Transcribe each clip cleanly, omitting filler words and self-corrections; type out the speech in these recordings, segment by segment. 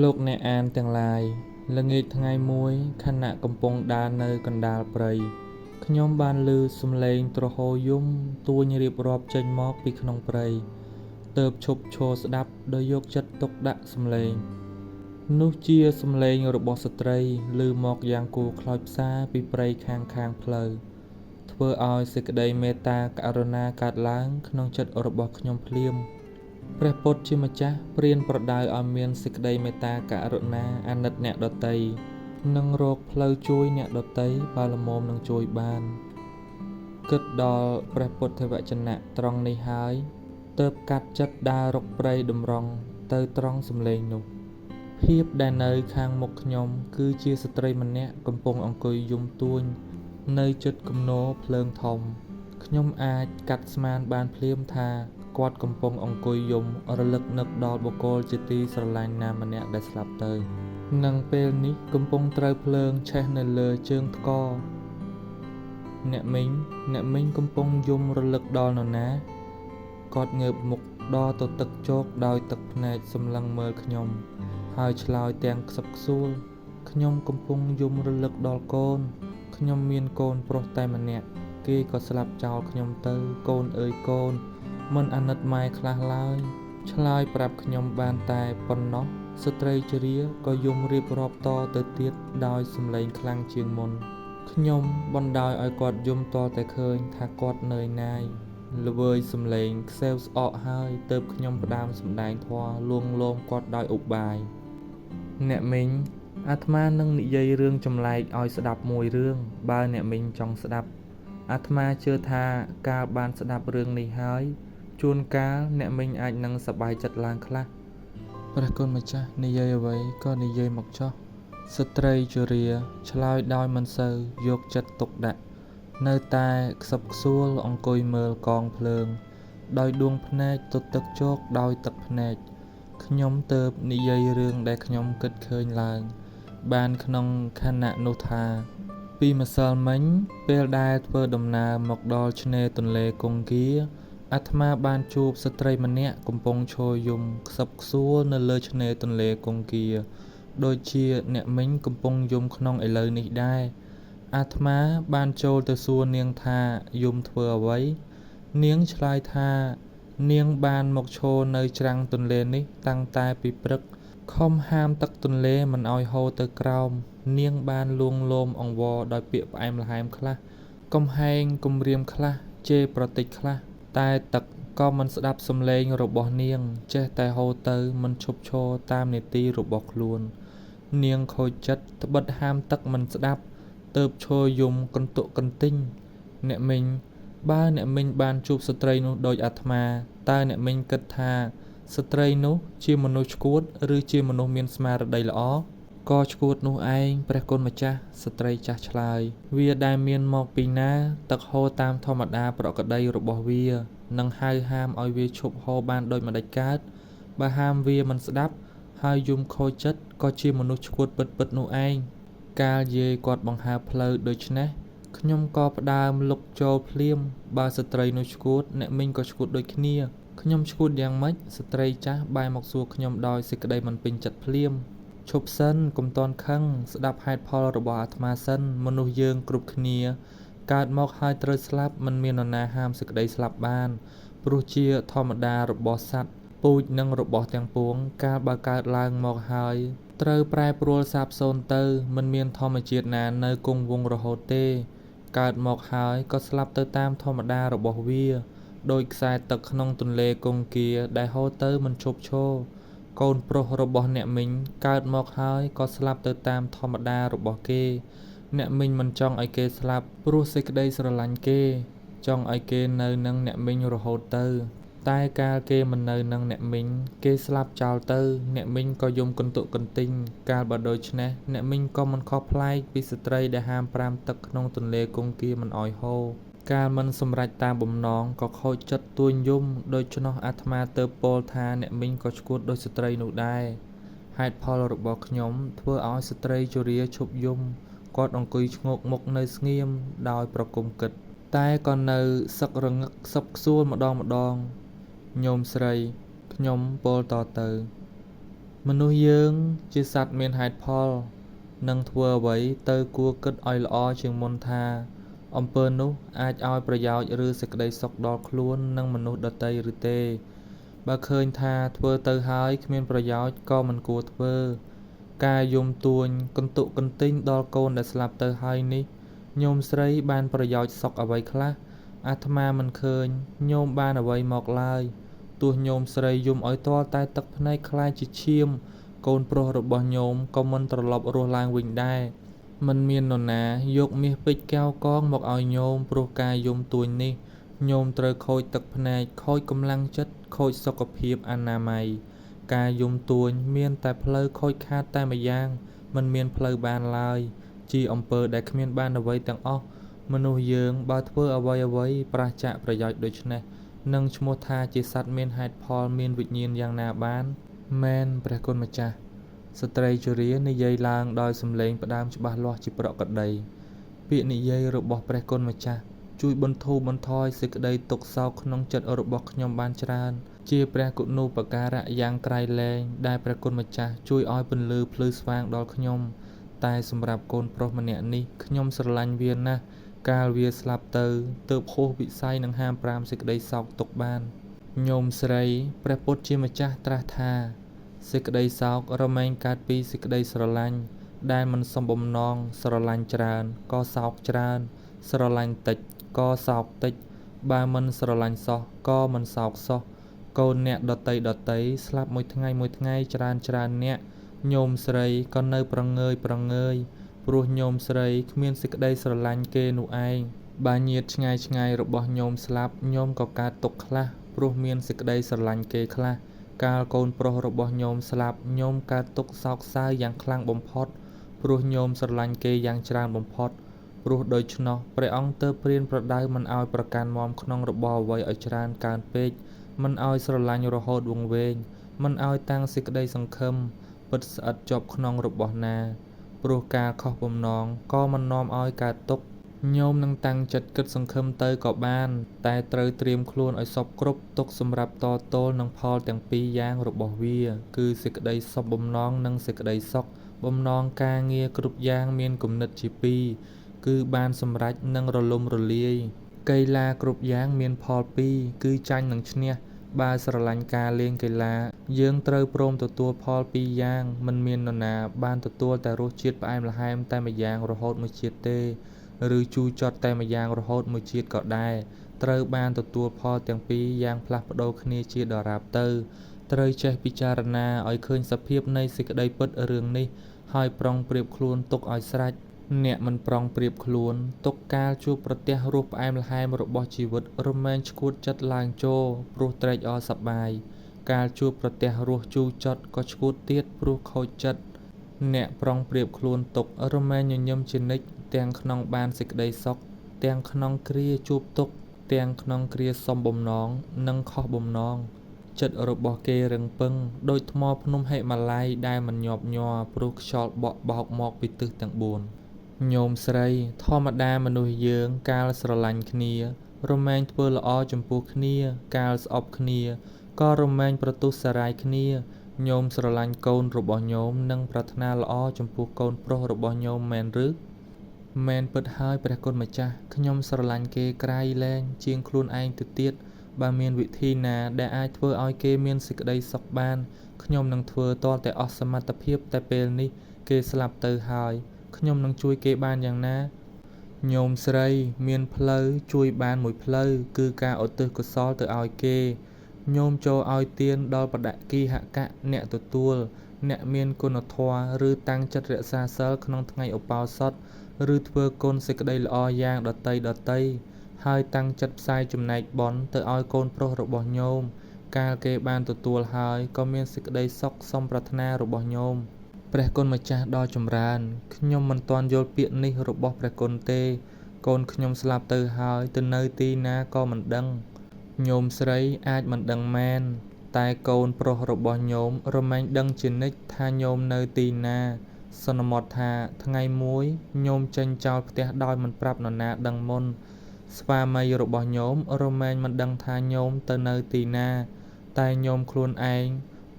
លោកអ្នកអានទាំងឡាយល្ងាចថ្ងៃមួយខណៈកំពុងដើរនៅកណ្ដាលព្រៃខ្ញុំបានឮសំឡេងទ្រហោយំទួញរៀបរាប់ចេញមកពីក្នុងព្រៃទើបឈប់ឈរស្ដាប់ដោយយកចិត្តទុកដាក់សំឡេងនោះជាសំឡេងរបស់ស្ត្រីឮមកយ៉ាងគួរខ្លោចផ្សាពីព្រៃខាងផ្លូវធ្វើឲ្យសេចក្តីមេត្តាករុណាកើតឡើងក្នុងចិត្តរបស់ខ្ញុំភ្លាមព្រះពុទ្ធជាម្ចាស់ព្រានប្រដៅឲ្យមានសេចក្តីមេត្តាករុណាអាណិតអ្នកដទៃនិងរកផ្លូវជួយអ្នកដទៃបើល្មមនឹងជួយបានគិតដល់ព្រះពុទ្ធវចនៈត្រង់នេះហើយទើបកាត់ចិត្តដើររុកព្រៃតម្រង់ទៅត្រង់សំឡេងនោះភាពដែលនៅខាងមុខខ្ញុំគឺជាស្ត្រីម្នាក់កំពុងអង្គុយយំទួញនៅជិតគំនរភ្លើងធំខ្ញុំអាចកាត់ស្មានបានភ្លាមថាគាត់កំពុងអង្គុយយំរលឹកនឹកដល់បុគ្គលជាទីស្រឡាញ់ណាម្នាក់ដែលស្លាប់ទៅនិងពេលនេះកំពុងត្រូវភ្លើងឆេះនៅលើជើងថ្កអ្នកមីងកំពុងយំរលឹកដល់នរណាគាត់ងើបមុខដល់ទៅទឹកជោកដោយទឹកភ្នែកសម្លឹងមើលខ្ញុំហើយឆ្លើយទាំងខ្សឹបខ្សួលខ្ញុំកំពុងយំរលឹកដល់កូនខ្ញុំមានកូនប្រុសតែម្នាក់គេក៏ស្លាប់ចោលខ្ញុំទៅកូនអើយកូនមិនអាណិតម៉ែខ្លះឡើយឆ្លើយប្រាប់ខ្ញុំបានតែប៉ុណ្ណោះស្ត្រីជរាក៏យំរៀបរាប់តទៅទៀតដោយសំឡេងខ្លាំងជាងមុនខ្ញុំបណ្ដោយឲ្យគាត់យំទាល់តែឃើញថាគាត់នឿយណាយល្វើយសំឡេងខ្សែវស្អកហើយទើបខ្ញុំផ្ដើមសម្ដែងធម៌លួងលោមគាត់ដោយឧបាយអ្នកមីងអាត្មានឹងនិយាយរឿងចម្លែកឲ្យស្ដាប់មួយរឿងបើអ្នកមីងចង់ស្ដាប់អាត្មាជឿថាកាលបានស្ដាប់រឿងនេះហើយជួនកាលអ្នកមីងអាចនឹងសប្បាយចិត្តឡើងខ្លះព្រះគុណម្ចាស់និយាយអ្វីក៏និយាយមកចុះស្ត្រីជរាឆ្លើយដោយមិនសូវយកចិត្តទុកដាក់នៅតែខ្សឹបខ្សួលអង្គុយមើលកងភ្លើងដោយដួងភ្នែកទទឹកជោកដោយទឹកភ្នែកខ្ញុំទើបនិយាយរឿងដែលខ្ញុំគិតឃើញឡើងបានក្នុងខណៈនោះថាពីម្សិលមិញពេលដែលធ្វើដំណើរមកដល់ឆ្នេរទន្លេគង្គាអាត្មាបានជួបស្ត្រីម្នាក់កំពុងឈរយំខ្សឹបខ្សួលនៅលើឆ្នេរទន្លេគង្គាដូចជាអ្នកមីងកំពុងយំក្នុងឥឡូវនេះដែរអាត្មាបានចូលទៅសួរនាងថាយំធ្វើអ្វីនាងឆ្លើយថានាងបានមកឈរនៅច្រាំងទន្លេនេះតាំងតែពីព្រឹកខំហាមទឹកទន្លេមិនឲ្យហូរទៅក្រោមនាងបានលួងលោមអង្វរដោយពាក្យផ្អែមល្ហែមខ្លះកំហែងគំរាមខ្លះជេរប្រតិចខ្លះតែទឹកក៏មិនស្ដាប់សំឡេងរបស់នាងចេះតែហូរទៅមិនឈប់ឈរតាមនីតិរបស់ខ្លួននាងខូចចិត្តត្បិតហាមទឹកមិនស្ដាប់ទើបឈរយំកន្ទុកកន្ទិញអ្នកមីងបើអ្នកមីងបានជួបស្ត្រីនោះដូចអាត្មាតើអ្នកមីងគិតថាស្ត្រីនោះជាមនុស្សឆ្កួតឬជាមនុស្សមានស្មារតីល្អក៏ឆ្កួតនោះឯងព្រះគុណម្ចាស់ស្ត្រីចាស់ឆ្លើយវាដែលមានមកពីណាទឹកហូរតាមធម្មតាប្រក្រតីរបស់វានឹងហៅហាមឲ្យវាឈប់ហូរបានដូចម្ដេចកើតបើហាមវាមិនស្ដាប់ហើយយំខូចចិត្តក៏ជាមនុស្សឆ្កួតពិតនោះឯងកាលយាយគាត់បង្ហើបផ្លូវដូច្នេះខ្ញុំក៏ផ្ដើមលុកចូលភ្លាមបើស្ត្រីនោះឆ្កួតអ្នកមីងក៏ឆ្កួតដូចគ្នាខ្ញុំឆ្កួតយ៉ាងម៉េចស្ត្រីចាស់បែរមកសួរខ្ញុំដោយសេចក្តីមិនពេញចិត្តភ្លាមឈប់សិនកុំតន់ខឹងស្ដាប់ហេតុផលរបស់អាត្មាសិនមនុស្សយើងគ្រប់គ្នាកើតមកហើយត្រូវស្លាប់មិនមាននរណាហាមសេចក្តីស្លាប់បានព្រោះជាធម្មតារបស់សត្វពូជនិងរបស់ទាំងពួងកាលបើកើតឡើងមកហើយត្រូវប្រែប្រួលសាបសូន្យទៅមិនមានធម្មជាតិណានៅគង់វង្សរហូតទេកើតមកហើយក៏ស្លាប់ទៅតាមធម្មតារបស់វាដោយខ្សែទឹកក្នុងទន្លេគង្គាដែលហូរទៅមិនឈប់ឈរកូនប្រុសរបស់អ្នកមីងកើតមកហើយក៏ស្លាប់ទៅតាមធម្មតារបស់គេអ្នកមីងមិនចង់ឲ្យគេស្លាប់ព្រោះសេចក្តីស្រឡាញ់គេចង់ឲ្យគេនៅនឹងអ្នកមីងរហូតទៅតែកាលគេមិននៅនឹងអ្នកមីងគេស្លាប់ចោលទៅអ្នកមីងក៏យំកន្ទុកកន្ទិញកាលបើដូច្នេះអ្នកមីងក៏មិនខុសប្លែកពីស្ត្រីដែលហាម5ទឹកក្នុងទន្លេគង្គាមិនឲ្យហូរកាលមិនសម្រេចតាមបំណងក៏ខូចចិត្តទួញយំដូច្នោះអាត្មាទៅពោលថាអ្នកមីងក៏ឆ្កួតដោយស្ត្រីនោះដែរហេតុផលរបស់ខ្ញុំធ្វើឲ្យស្ត្រីជរាឈប់យំគាត់អង្គុយឈ្ងោកមុខនៅស្ងៀមដោយប្រគំគិតតែក៏នៅសឹករងឹកខ្សឹបខ្សួលម្ដងញោមស្រីខ្ញុំពោលតទៅ មនុស្សយើងជាសត្វមានហេតុផលនឹងធ្វើអ្វីទៅគួរគិតឲ្យល្អជាងមុនថាអំពើនោះអាចឲ្យប្រយោជន៍ឬសេចក្តីសុខដល់ខ្លួននិងមនុស្សដទៃឬទេបើឃើញថាធ្វើទៅហើយគ្មានប្រយោជន៍ក៏មិនគួរធ្វើការយំទួញកន្ទុកកន្ទិញដល់កូនដែលស្លាប់ទៅហើយនេះញោមស្រីបានប្រយោជន៍សុខអ្វីខ្លះអាត្មាមិនឃើញញោមបានអ្វីមកឡើយទោះញោមស្រីយំឲ្យទាល់តែទឹកភ្នែកក្លាយជាឈាមកូនប្រុសរបស់ញោមក៏មិនត្រឡប់រស់ឡើងវិញដែរមិនមាននរណាយកមាសពេជ្រកែវកងមកឲ្យញោមព្រោះការយំទួញនេះញោមត្រូវខូចទឹកភ្នែកខូចកម្លាំងចិត្តខូចសុខភាពអនាម័យការយំទួញមានតែផ្លូវខូចខាតតែម្យ៉ាងមិនមានផ្លូវបានឡើយជាអំពើដែលគ្មានបានអ្វីទាំងអស់មនុស្សយើងបើធ្វើអ្វីប្រឆាចប្រយោជន៍ដូច្នេះនឹងឈ្មោះថាជាសត្វមានហេតុផលមានវិញ្ញាណយ៉ាងណាបានមែនព្រះគុណម្ចាស់ស្ត្រីជរានិយាយឡើងដោយសំឡេងផ្ដើមច្បាស់លាស់ជាប្រក្រតីពាក្យនិយាយរបស់ព្រះគុណម្ចាស់ជួយបន្ធូរបន្ថយសេចក្តីទុក្ខសោកក្នុងចិត្តរបស់ខ្ញុំបានច្រើនជាព្រះគុណូបការៈយ៉ាងក្រៃលែងដែលព្រះគុណម្ចាស់ជួយឲ្យពន្លឺភ្លឺស្វាងដល់ខ្ញុំតែសម្រាប់កូនប្រុសម្នាក់នេះខ្ញុំស្រឡាញ់វាណាស់កាលវាស្លាប់ទៅទើបហួសវិស័យនឹងហាមប្រាមសេចក្តីសោកទុក្ខបានញោមស្រីព្រះពុទ្ធជាម្ចាស់ត្រាស់ថាសេចក្តីសោករមែងកើតពីសេចក្តីស្រឡាញ់ដែលមិនសមបំណងស្រឡាញ់ច្រើនក៏សោកច្រើនស្រឡាញ់តិចក៏សោកតិចបើមិនស្រឡាញ់សោះក៏មិនសោកសោះកូនអ្នកដតីស្លាប់មួយថ្ងៃច្រើនអ្នកញោមស្រីក៏នៅប្រងើយព្រោះញោមស្រីគ្មានសេចក្តីស្រឡាញ់គេនោះឯងបើញាតិឆ្ងាយរបស់ញោមស្លាប់ញោមក៏កើតទុក្ខខ្លះព្រោះមានសេចក្តីស្រឡាញ់គេខ្លះកាលកូនប្រុសរបស់ញោមស្លាប់ញោមកើតទុក្ខសោកសៅយ៉ាងខ្លាំងបំផុតព្រោះញោមស្រឡាញ់គេយ៉ាងច្រើនបំផុតព្រោះដូច្នោះព្រះអង្គទើបព្រានប្រដៅមិនឲ្យប្រកាន់មាំក្នុងរបស់អ្វីឲ្យច្រើនកើនពេកមិនឲ្យស្រឡាញ់រហូតវង្វេងមិនឲ្យតាំងសេចក្តីសង្ឃឹមពិតស្អិតជាប់ក្នុងរបស់ណាព្រោះការខុសបំណងក៏មិននាំឲ្យកើតទុក្ខញោមនឹងតាំងចិត្តគិតសង្ឃឹមទៅក៏បានតែត្រូវត្រៀមខ្លួនឲ្យសពគ្រប់ទុកសម្រាប់តទល់នឹងផលទាំងពីរយ៉ាងរបស់វាគឺសេចក្តីសពបំណងនិងសេចក្តីសុខបំណងការងារគ្រប់យ៉ាងមានគំនិតជាពីរគឺបានសម្រេចនិងរលំរលាយកីឡាគ្រប់យ៉ាងមានផលពីរគឺចាញ់និងឈ្នះបើស្រឡាញ់ការលេងកីឡាយើងត្រូវព្រមទទួលផលពីរយ៉ាងមិនមាននរណាបានទទួលតែរសជាតិផ្អែមល្ហែមតែម្យ៉ាងរហូតមួយជាតិទេឬជូរចត់តែម្យ៉ាងរហូតមួយជាតិក៏ដែរត្រូវបានទទួលផលទាំងពីរយ៉ាងផ្លាស់ប្ដូរគ្នាជាដរាបទៅត្រូវចេះពិចារណាឲ្យឃើញសភាពនៃសេចក្តីពិតរឿងនេះហើយប្រុងប្រៀបខ្លួនទុកឲ្យស្រេចអ្នកមិនប្រុងប្រៀបខ្លួនទុកកាលជួបប្រទះរសផ្អែមល្ហែមរបស់ជីវិតរមែងឈួតចិត្តឡើងចូលព្រោះត្រេកអរសប្បាយកាលជួបប្រទះរសជូរចត់ក៏ឈួតទៀតព្រោះខូចចិត្តអ្នកប្រុងប្រៀបខ្លួនទុករមែងញញឹមជានិច្ចទាំងក្នុងបានសេចក្តីសុខទាំងក្នុងគ្រាជួបទុក្ខទាំងក្នុងគ្រាសមបំណងនិងខុសបំណងចិត្តរបស់គេរឹងពឹងដូចថ្មភ្នំហិមាល័យដែលមិនញាប់ញ័រព្រោះខ្យល់បក់បោកមកពីទិសទាំង4ញោមស្រីធម្មតាមនុស្សយើងកាលស្រឡាញ់គ្នារមែងធ្វើល្អចំពោះគ្នាកាលស្អប់គ្នាក៏រមែងប្រទុសរាយគ្នាញោមស្រឡាញ់កូនរបស់ញោមនិងប្រាថ្នាល្អចំពោះកូនប្រុសរបស់ញោមមែនឬមែនពិតហើយព្រះគុណម្ចាស់ខ្ញុំស្រឡាញ់គេក្រៃលែងជាងខ្លួនឯងទៅទៀតបើមានវិធីណាដែលអាចធ្វើឲ្យគេមានសេចក្តីសុខបានខ្ញុំនឹងធ្វើទាល់តែអស់សមត្ថភាពតែពេលនេះគេស្លាប់ទៅហើយខ្ញុំនឹងជួយគេបានយ៉ាងណាញោមស្រីមានផ្លូវជួយបានមួយផ្លូវគឺការឧទ្ទិសកុសលទៅឲ្យគេញោមចូលឲ្យទានដល់បដគិហកៈអ្នកទទួលអ្នកមានគុណធម៌ឬតាំងចិត្តរក្សាសិលក្នុងថ្ងៃឧបោសថឬធ្វើគុណសេចក្តីល្អយ៉ាងដតីហើយតាំងចិត្តផ្សាយចំណែកបុណ្យទៅឲ្យកូនប្រុសរបស់ញោមកាលគេបានទទួលហើយក៏មានសេចក្តីសុខសមប្រាថ្នារបស់ញោមព្រះគុណម្ចាស់ដ៏ចម្រើនខ្ញុំមិនទាន់យល់ពាក្យនេះរបស់ព្រះគុណទេកូនខ្ញុំស្លាប់ទៅហើយទៅនៅទីណាក៏មិនដឹងញោមស្រីអាចមិនដឹងមែនតែកូនប្រុសរបស់ញោមរមែងដឹងជានិច្ចថាញោមនៅទីណាសន្មតថាថ្ងៃមួយញោមចេញចោលផ្ទះដោយមិនប្រាប់នរណាដឹងមុនស្វាមីរបស់ញោមរមែងមិនដឹងថាញោមទៅនៅទីណាតែញោមខ្លួនឯង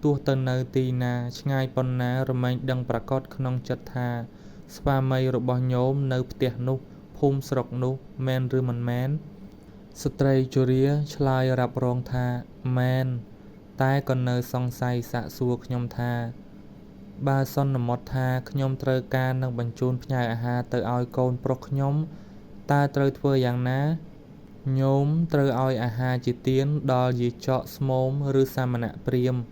ទោះទៅនៅទីណាឆ្ងាយប៉ុណ្ណារមែងដឹងប្រាកដក្នុងចិត្តថាស្វាមីរបស់ញោមនៅផ្ទះនោះភូមិស្រុកនោះមែនឬមិនមែនស្ត្រីជរាឆ្លើយរ៉ាប់រងថាមែនតែក៏នៅសង្ស័យសាកសួរខ្ញុំថាបើសន្មត់ថាខ្ញុំត្រូវការនឹងបញ្ជូនផ្ញើអាហារទៅឲ្យកូនប្រុសខ្ញុំតើត្រូវធ្វើយ៉ាងណាញោមត្រូវឲ្យអាហារជាទានដល់យាយចកស្មោមឬសាមណៈព្រាហ្មណ៍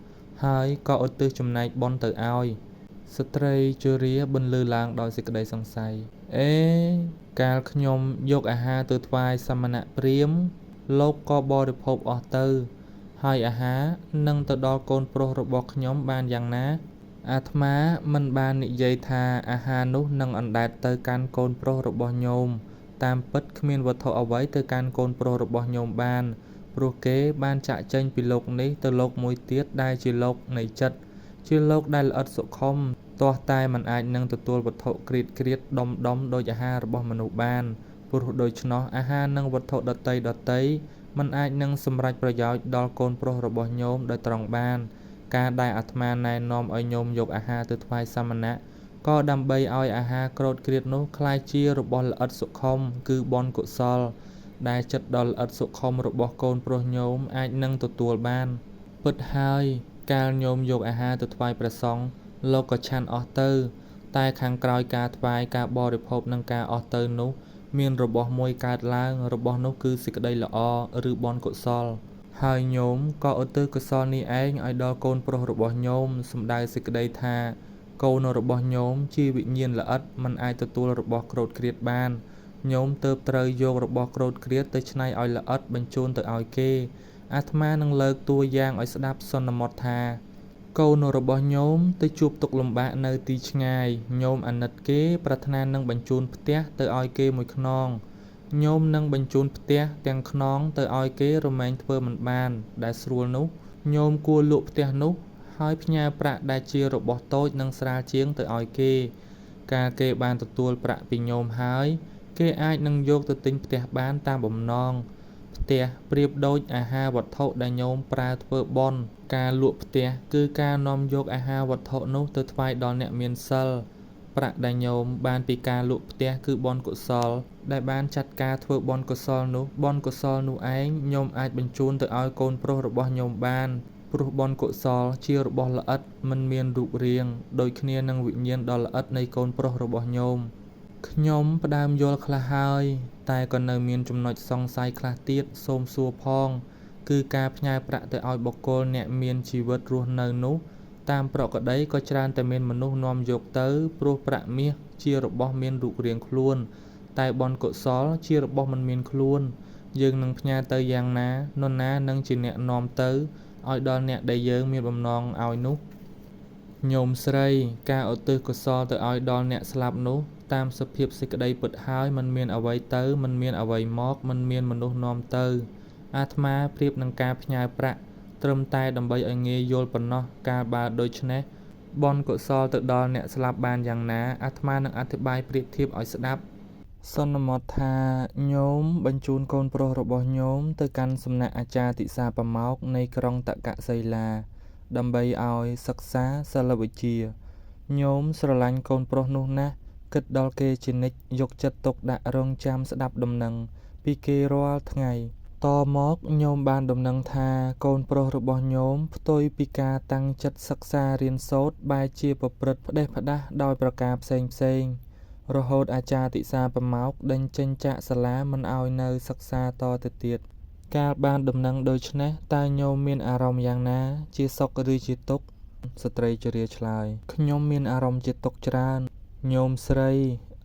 ហើយក៏ឧទ្ទិសចំណែកបុណ្យទៅឲ្យស្ត្រីជរាបន្លឺឡើងដោយសេចក្តីសង្ស័យអេកាលខ្ញុំយកអាហារទៅថ្វាយសាមណៈព្រាហ្មណ៍លោកក៏បរិភោគអស់ទៅហើយអាហារនឹងទៅដល់កូនប្រុសរបស់ខ្ញុំបានយ៉ាងណាអាត្មាមិនបាននិយាយថាអាហារនោះនឹងអណ្ដែតទៅកាន់កូនប្រុសរបស់ញោមតាមពិតគ្មានវត្ថុអ្វីទៅកាន់កូនប្រុសរបស់ញោមបានព្រោះគេបានចាក់ចេញពីលោកនេះទៅលោកមួយទៀតដែលជាលោកនៃចិត្តជាលោកដែលល្អិតសុខុមទាស់តែមិនអាចនឹងទទួលវត្ថុក្រៀតក្រៀតដុំដូចអាហាររបស់មនុស្សបានព្រោះដូច្នោះអាហារនិងវត្ថុដតីមិនអាចនឹងសម្រេចប្រយោជន៍ដល់កូនប្រុសរបស់ញោមដោយត្រង់បានការដែលអាត្មាណែនាំឲ្យញោមយកអាហារទៅថ្វាយសាមណៈក៏ដើម្បីឲ្យអាហារក្រូតក្រៀតនោះក្លាយជារបស់ល្អិតសុខុមគឺបុណ្យកុសលដែលចិត្តដ៏ល្អិតសុខុមរបស់កូនប្រុសញោមអាចនឹងទទួលបានពិតហើយកាលញោមយកអាហារទៅថ្វាយព្រះសង្ឃលោកក៏ឆាន់អស់ទៅតែខាងក្រោយការថ្វាយការបរិភោគនិងការអស់ទៅនោះមានរបស់មួយកើតឡើងរបស់នោះគឺសេចក្តីល្អឬបុណ្យកុសលហើយញោមក៏ឧទ្ទិសកុសលនេះឯងឲ្យដល់កូនប្រុសរបស់ញោមសំដៅសេចក្តីថាកូនរបស់ញោមជាវិញ្ញាណល្អិតមិនអាចទទួលរបស់ក្រូតក្រៀតបានញោមទើបត្រូវយករបស់ក្រូតក្រៀតទៅច្នៃឲ្យល្អិតបញ្ជូនទៅឲ្យគេអាត្មានឹងលើកតួយ៉ាងឲ្យស្ដាប់សន្មតថាកូនរបស់ញោមទៅជួបទុក្ខលំបាកនៅទីឆ្ងាយញោមអាណិតគេប្រាថ្នានឹងបញ្ជូនផ្ទះទៅឲ្យគេមួយខ្នងញោមនឹងបញ្ជូនផ្ទះទាំងខ្នងទៅឲ្យគេរមែងធ្វើមិនបានដែលស្រួលនោះញោមគួរលក់ផ្ទះនោះហើយផ្ញើប្រាក់ដែលជារបស់តូចនិងស្រាលជាងទៅឲ្យគេកាលគេបានទទួលប្រាក់ពីញោមហើយគេអាចនឹងយកទៅទិញផ្ទះបានតាមបំណងផ្ទះប្រៀបដូចអាហារវត្ថុដែលញោមប្រើធ្វើបុណ្យការលក់ផ្ទះគឺការនាំយកអាហារវត្ថុនោះទៅថ្វាយដល់អ្នកមានសិលប្រាក់ដែលញោមបានពីការលក់ផ្ទះគឺបុណ្យកុសលដែលបានចាត់ការធ្វើបុណ្យកុសលនោះបុណ្យកុសលនោះឯងញោមអាចបញ្ជូនទៅឲ្យកូនប្រុសរបស់ញោមបានព្រោះបុណ្យកុសលជារបស់ល្អិតមិនមានរូបរាងដូចគ្នានឹងវិញ្ញាណដ៏ល្អិតនៃកូនប្រុសរបស់ញោមខ្ញុំផ្ដើមយល់ខ្លះហើយតែក៏នៅមានចំណុចសង្ស័យខ្លះទៀតសូមសួរផងគឺការផ្ញើប្រាក់ទៅឲ្យបុគ្គលអ្នកមានជីវិតរស់នៅនោះតាមប្រក្រតីក៏ច្រើនតែមានមនុស្សនាំយកទៅព្រោះប្រាក់មាសជារបស់មានរូបរាងខ្លួនតែបុណ្យកុសលជារបស់មិនមានខ្លួនយើងនឹងផ្ញើទៅយ៉ាងណានរណានឹងជាអ្នកនាំទៅឲ្យដល់អ្នកដែលយើងមានបំណងឲ្យនោះញោមស្រីការឧទ្ទិសកុសលទៅឲ្យដល់អ្នកស្លាប់នោះតាមសភាពសេចក្តីពិតហើយមិនមានអ្វីទៅមិនមានអ្វីមកមិនមានមនុស្សនាំទៅអាត្មាប្រៀបនឹងការផ្ញើប្រាក់ត្រឹមតែដើម្បីឲ្យងាយយល់ប៉ុណ្ណោះកាលបើដូច្នេះបុណ្យកុសលទៅដល់អ្នកស្លាប់បានយ៉ាងណាអាត្មានឹងអធិប្បាយប្រៀបធៀបឲ្យស្ដាប់សន្មតថាញោមបញ្ជូនកូនប្រុសរបស់ញោមទៅកាន់សំណាក់អាចារ្យទិសាបមោកនៃក្រុងតកសីលាដើម្បីឲ្យសិក្សាសិលវិជ្ជាញោមស្រឡាញ់កូនប្រុសនោះណាស់គិតដល់គេជានិច្ចយកចិត្តទុកដាក់រងចាំស្ដាប់ដំណឹងពីគេរាល់ថ្ងៃតមកញោមបានដំណឹងថាកូនប្រុសរបស់ញោមផ្ទុយពីការតាំងចិត្តសិក្សារៀនសូត្របែរជាប្រព្រឹត្តផ្ដេសផ្ដាសដោយប្រការផ្សេងរហូតអាចារ្យទិសាបមោកដេញចេញចាកសាលាមិនឲ្យនៅសិក្សាតទៅទៀតកាលបានដំណឹងដូច្នេះតើញោមមានអារម្មណ៍យ៉ាងណាជាសុខឬជាទុក្ខស្ត្រីជរាឆ្លើយខ្ញុំមានអារម្មណ៍ជាទុក្ខច្រើនញោមស្រី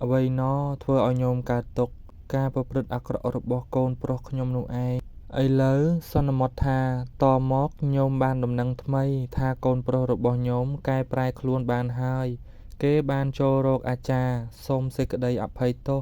អ្វីណធ្វើឲ្យញោមកើតទុក្ខការប្រព្រឹត្តអាក្រក់របស់កូនប្រុសខ្ញុំនោះឯងឥឡូវសន្មតថាតមកញោមបានដំណឹងថ្មីថាកូនប្រុសរបស់ញោមកែប្រែខ្លួនបានហើយគេបានចូលរកអាចារ្យសូមសេចក្តីអភ័យទោស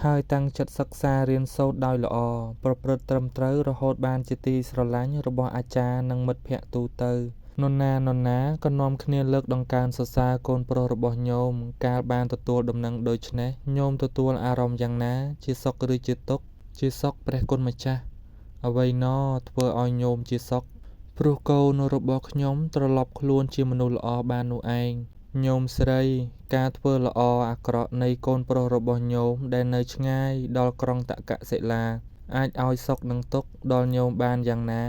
ហើយតាំងចិត្តសិក្សារៀនសូត្រដោយល្អប្រព្រឹត្តត្រឹមត្រូវរហូតបានជាទីស្រឡាញ់របស់អាចារ្យនិងមិត្តភក្តិទូទៅនរណាក៏នាំគ្នាលើកដង្កើងសរសើរកូនប្រុសរបស់ញោមកាលបានទទួលដំណឹងដូច្នេះញោមទទួលអារម្មណ៍យ៉ាងណាជាសុខឬជាទុក្ខជាសុខព្រះគុណម្ចាស់អ្វីណធ្វើឲ្យញោមជាសុខ ព្រោះកូនរបស់ខ្ញុំត្រឡប់ខ្លួនជាមនុស្សល្អបាននោះឯងញោមស្រីការធ្វើល្អអាក្រក់នៃកូនប្រុសរបស់ញោមដែលនៅឆ្ងាយដល់ក្រុងតក្កសិលាអាចឲ្យសុខនឹងទុក្ខដល់ញោមបានយ៉ាងណា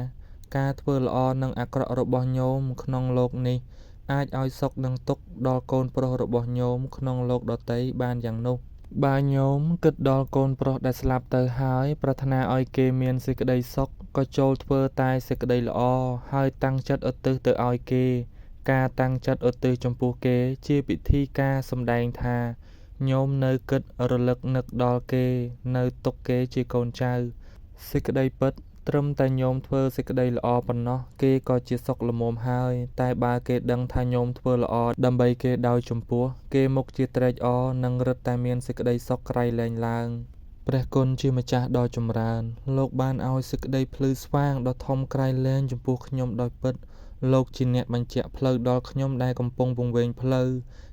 ការធ្វើល្អនិងអាក្រក់របស់ញោមក្នុងលោកនេះអាចឲ្យសុខនឹងទុក្ខដល់កូនប្រុសរបស់ញោមក្នុងលោកដទៃបានយ៉ាងនោះបើញោមគិតដល់កូនប្រុសដែលស្លាប់ទៅហើយប្រាថ្នាឲ្យគេមានសេចក្តីសុខក៏ចូលធ្វើតែសេចក្តីល្អហើយតាំងចិត្តឧទ្ទិសទៅឲ្យគេការតាំងចិត្តឧទ្ទិសចំពោះគេជាពិធីការសម្ដែងថាញោមនៅគិតរលឹកនឹកដល់គេនៅទុកគេជាកូនចៅសេចក្តីពិតត្រឹមតែញោមធ្វើសេចក្តីល្អប៉ុណ្ណោះគេក៏ជាសុខល្មមហើយតែបើគេដឹងថាញោមធ្វើល្អដើម្បីគេដោយចំពោះគេមុខជាត្រេកអរនិងរឹតតែមានសេចក្តីសុខក្រៃលែងឡើងព្រះគុណជាម្ចាស់ដ៏ចម្រើនលោកបានឲ្យសេចក្តីភ្លឺស្វាងដ៏ធំក្រៃលែងចំពោះខ្ញុំដោយពិតលោកជាអ្នកបញ្ជាក់ផ្លូវដល់ខ្ញុំដែលកំពុងវង្វេងផ្លូវ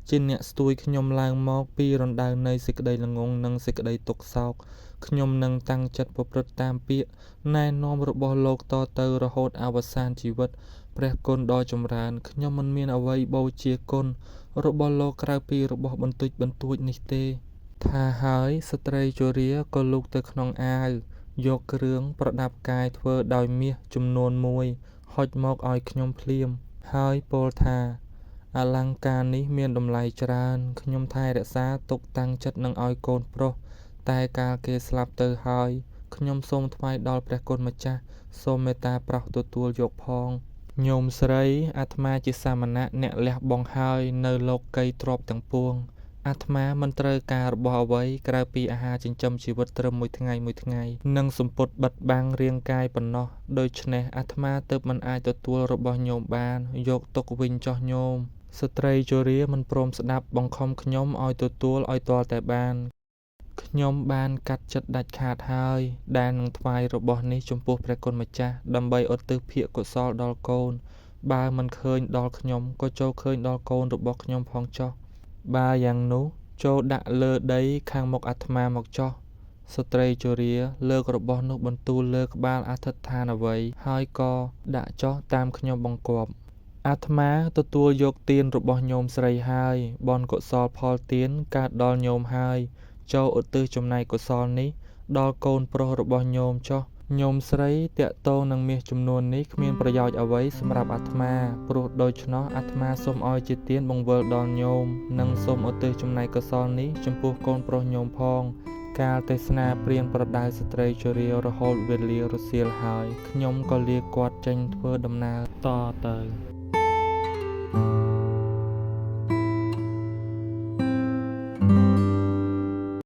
ជាអ្នកស្ទួយខ្ញុំឡើងមកពីរណ្ដៅនៃសេចក្តីល្ងង់និងសេចក្តីទុក្ខសោកខ្ញុំនឹងតាំងចិត្តប្រព្រឹត្តតាមពាក្យណែនាំរបស់លោកតទៅរហូតអវសានជីវិតព្រះគុណដ៏ចម្រើនខ្ញុំមិនមានអ្វីបូជាគុណរបស់លោកក្រៅពីរបស់បន្តិចបន្តួចនេះទេថាហើយស្ត្រីជរាក៏លូកទៅក្នុងអាវយកគ្រឿងប្រដាប់កាយធ្វើដោយមាសចំនួន1ហុចមកឲ្យខ្ញុំភ្លាមហើយពោលថាអលង្ការនេះមានតម្លៃច្រើនខ្ញុំថែរក្សាទុកតាំងចិត្តនឹងឲ្យកូនប្រុសតែកាលគេស្លាប់ទៅហើយខ្ញុំសូមថ្វាយដល់ព្រះគុណម្ចាស់សូមមេត្តាប្រោសទទួលយកផងញោមស្រីអាត្មាជាសាមណៈអ្នកលះបង់ហើយនៅលោកីទ្រព្យទាំងពួងអាត្មាមិនត្រូវការរបស់អ្វីក្រៅពីអាហារចិញ្ចឹមជីវិតត្រឹមមួយថ្ងៃនិងសំពត់បិទបាំងរាងកាយប៉ុណ្ណោះដូច្នេះអាត្មាទើបមិនអាចទទួលរបស់ញោមបានយកទុកវិញចោះញោមស្ត្រីជរាមិនព្រមស្ដាប់បង្ខំខ្ញុំឲ្យទទួលឲ្យទាល់តែបានខ្ញុំបានកាត់ចិត្តដាច់ខាតហើយដែលនឹងថ្វាយរបស់នេះចំពោះព្រះគុណម្ចាស់ដើម្បីឧទ្ទិសភាគកុសលដល់កូនបើមិនឃើញដល់ខ្ញុំក៏ចូលឃើញដល់កូនរបស់ខ្ញុំផងចុះបើយ៉ាងនោះចូលដាក់លើដីខាងមុខអាត្មាមកចុះស្ត្រីជរាលើករបស់នោះបន្ទូលលើក្បាលអធិដ្ឋានអ្វីហើយក៏ដាក់ចុះតាមខ្ញុំបង្គាប់អាត្មាទទួលយកទានរបស់ញោមស្រីហើយបុណ្យកុសលផលទានកើតដល់ញោមហើយចូលឧទ្ទិសចំណែកកុសលនេះដល់កូនប្រុសរបស់ញោមចុះញោមស្រីតាក់ទងនឹងមាសចំនួននេះគ្មានប្រយោជន៍អ្វីសម្រាប់អាត្មាព្រោះដូច្នោះអាត្មាសូមឲ្យជាទានបង្វិលដល់ញោមនិងសូមឧទ្ទិសចំណែកកុសលនេះចំពោះកូនប្រុសញោមផងកាលទេសនាព្រានប្រដៅស្ត្រីជរារហូតវេលារសៀលហើយខ្ញុំក៏លាគាត់ចេញធ្វើដំណើរតទៅ